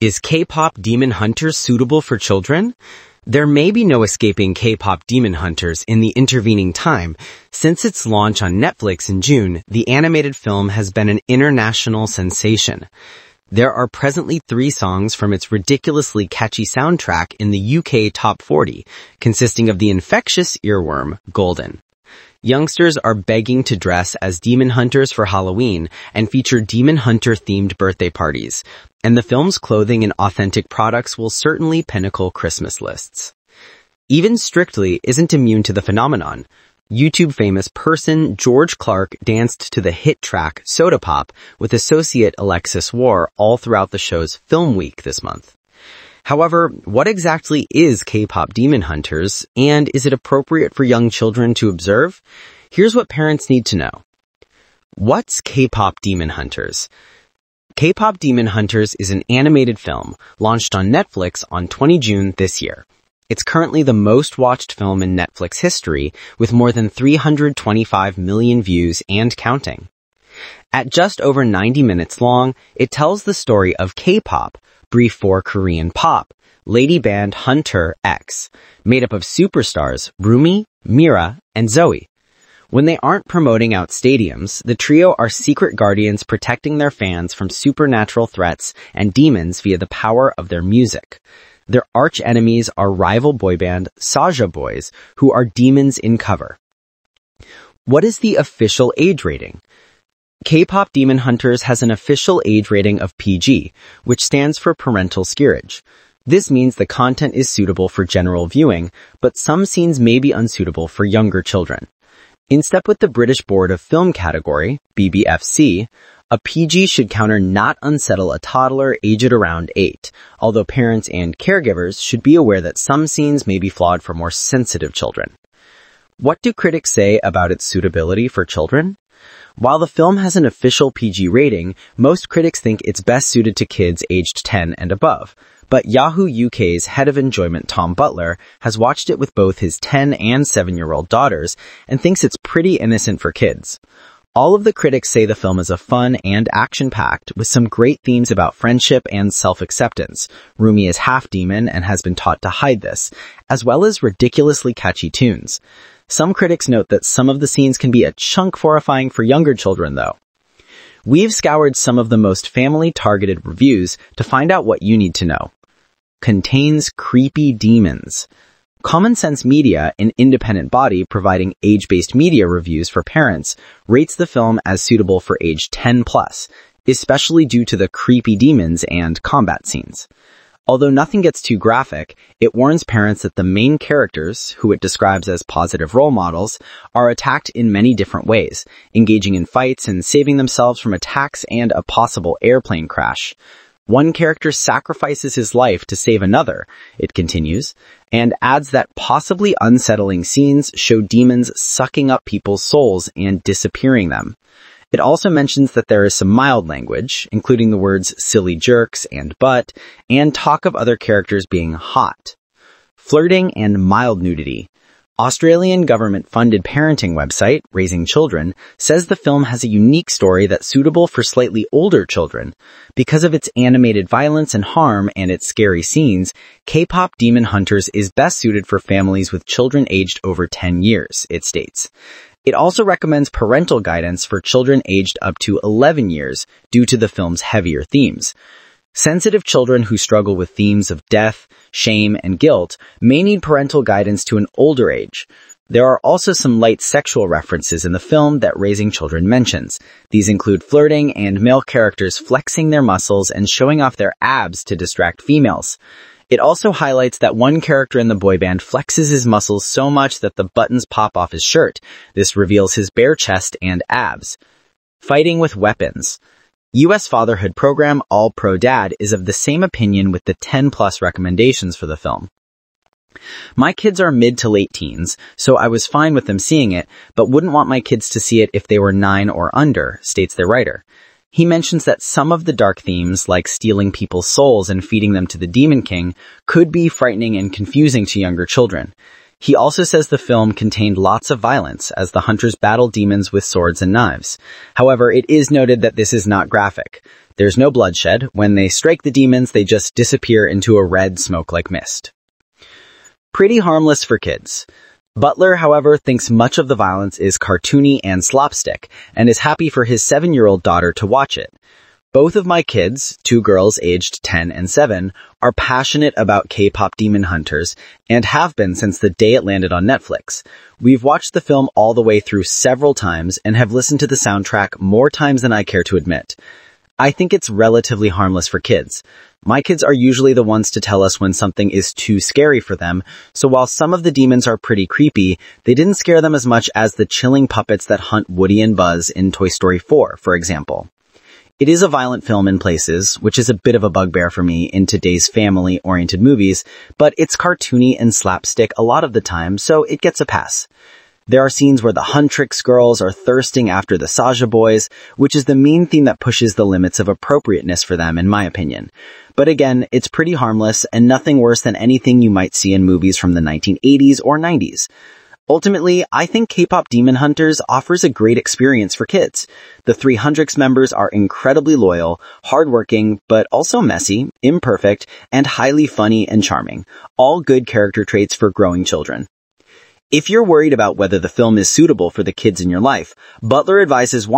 Is K-pop Demon Hunters suitable for children? There may be no escaping K-pop Demon Hunters in the intervening time. Since its launch on Netflix in June, the animated film has been an international sensation. There are presently 3 songs from its ridiculously catchy soundtrack in the UK Top 40, consisting of the infectious earworm, Golden. Youngsters are begging to dress as demon hunters for Halloween and feature demon hunter-themed birthday parties, and the film's clothing and authentic products will certainly pinnacle Christmas lists. Even Strictly isn't immune to the phenomenon. YouTube famous person George Clark danced to the hit track Soda Pop with associate Alexis War all throughout the show's film week this month. However, what exactly is K-pop Demon Hunters, and is it appropriate for young children to observe? Here's what parents need to know. What's K-pop Demon Hunters? K-pop Demon Hunters is an animated film launched on Netflix on 20 June this year. It's currently the most watched film in Netflix history, with more than 325 million views and counting. At just over 90 minutes long, it tells the story of K-pop, brief for Korean pop, lady band Hunter X, made up of superstars Rumi, Mira, and Zoe. When they aren't promoting out stadiums, the trio are secret guardians protecting their fans from supernatural threats and demons via the power of their music. Their arch enemies are rival boy band Saja Boys, who are demons in cover. What is the official age rating? K-pop Demon Hunters has an official age rating of PG, which stands for parental steerage. This means the content is suitable for general viewing, but some scenes may be unsuitable for younger children. In step with the British Board of Film category, BBFC, a PG should counter not unsettle a toddler aged around 8, although parents and caregivers should be aware that some scenes may be flawed for more sensitive children. What do critics say about its suitability for children? While the film has an official PG rating, most critics think it's best suited to kids aged 10 and above. But Yahoo UK's head of enjoyment Tom Butler has watched it with both his 10 and 7-year-old daughters and thinks it's pretty innocent for kids. All of the critics say the film is a fun and action-packed, with some great themes about friendship and self-acceptance. Rumi is half demon and has been taught to hide this, as well as ridiculously catchy tunes. Some critics note that some of the scenes can be a chunk horrifying for younger children, though. We've scoured some of the most family-targeted reviews to find out what you need to know. Contains creepy demons. Common Sense Media, an independent body providing age-based media reviews for parents, rates the film as suitable for age 10+, especially due to the creepy demons and combat scenes. Although nothing gets too graphic, it warns parents that the main characters, who it describes as positive role models, are attacked in many different ways, engaging in fights and saving themselves from attacks and a possible airplane crash. One character sacrifices his life to save another, it continues, and adds that possibly unsettling scenes show demons sucking up people's souls and disappearing them. It also mentions that there is some mild language, including the words silly jerks and butt, and talk of other characters being hot. Flirting and mild nudity. Australian government-funded parenting website, Raising Children, says the film has a unique story that's suitable for slightly older children. Because of its animated violence and harm and its scary scenes, K-pop Demon Hunters is best suited for families with children aged over 10 years, it states. It also recommends parental guidance for children aged up to 11 years due to the film's heavier themes. Sensitive children who struggle with themes of death, shame, and guilt may need parental guidance to an older age. There are also some light sexual references in the film that Raising Children mentions. These include flirting and male characters flexing their muscles and showing off their abs to distract females. It also highlights that one character in the boy band flexes his muscles so much that the buttons pop off his shirt. This reveals his bare chest and abs. Fighting with weapons. U.S. fatherhood program All Pro Dad is of the same opinion with the 10+ recommendations for the film. My kids are mid to late teens, so I was fine with them seeing it, but wouldn't want my kids to see it if they were 9 or under, states their writer. He mentions that some of the dark themes, like stealing people's souls and feeding them to the Demon King, could be frightening and confusing to younger children. He also says the film contained lots of violence as the hunters battle demons with swords and knives. However, it is noted that this is not graphic. There's no bloodshed. When they strike the demons, they just disappear into a red smoke-like mist. Pretty harmless for kids. Butler, however, thinks much of the violence is cartoony and slapstick, and is happy for his 7-year-old daughter to watch it. Both of my kids, 2 girls aged 10 and 7, are passionate about K-Pop Demon Hunters and have been since the day it landed on Netflix. We've watched the film all the way through several times and have listened to the soundtrack more times than I care to admit. I think it's relatively harmless for kids. My kids are usually the ones to tell us when something is too scary for them, so while some of the demons are pretty creepy, they didn't scare them as much as the chilling puppets that hunt Woody and Buzz in Toy Story 4, for example. It is a violent film in places, which is a bit of a bugbear for me in today's family-oriented movies, but it's cartoony and slapstick a lot of the time, so it gets a pass. There are scenes where the Huntrix girls are thirsting after the Saja boys, which is the main theme that pushes the limits of appropriateness for them, in my opinion. But again, it's pretty harmless and nothing worse than anything you might see in movies from the 1980s or 90s. Ultimately, I think K-Pop Demon Hunters offers a great experience for kids. The 3 Huntrix members are incredibly loyal, hardworking, but also messy, imperfect, and highly funny and charming. All good character traits for growing children. If you're worried about whether the film is suitable for the kids in your life, Butler advises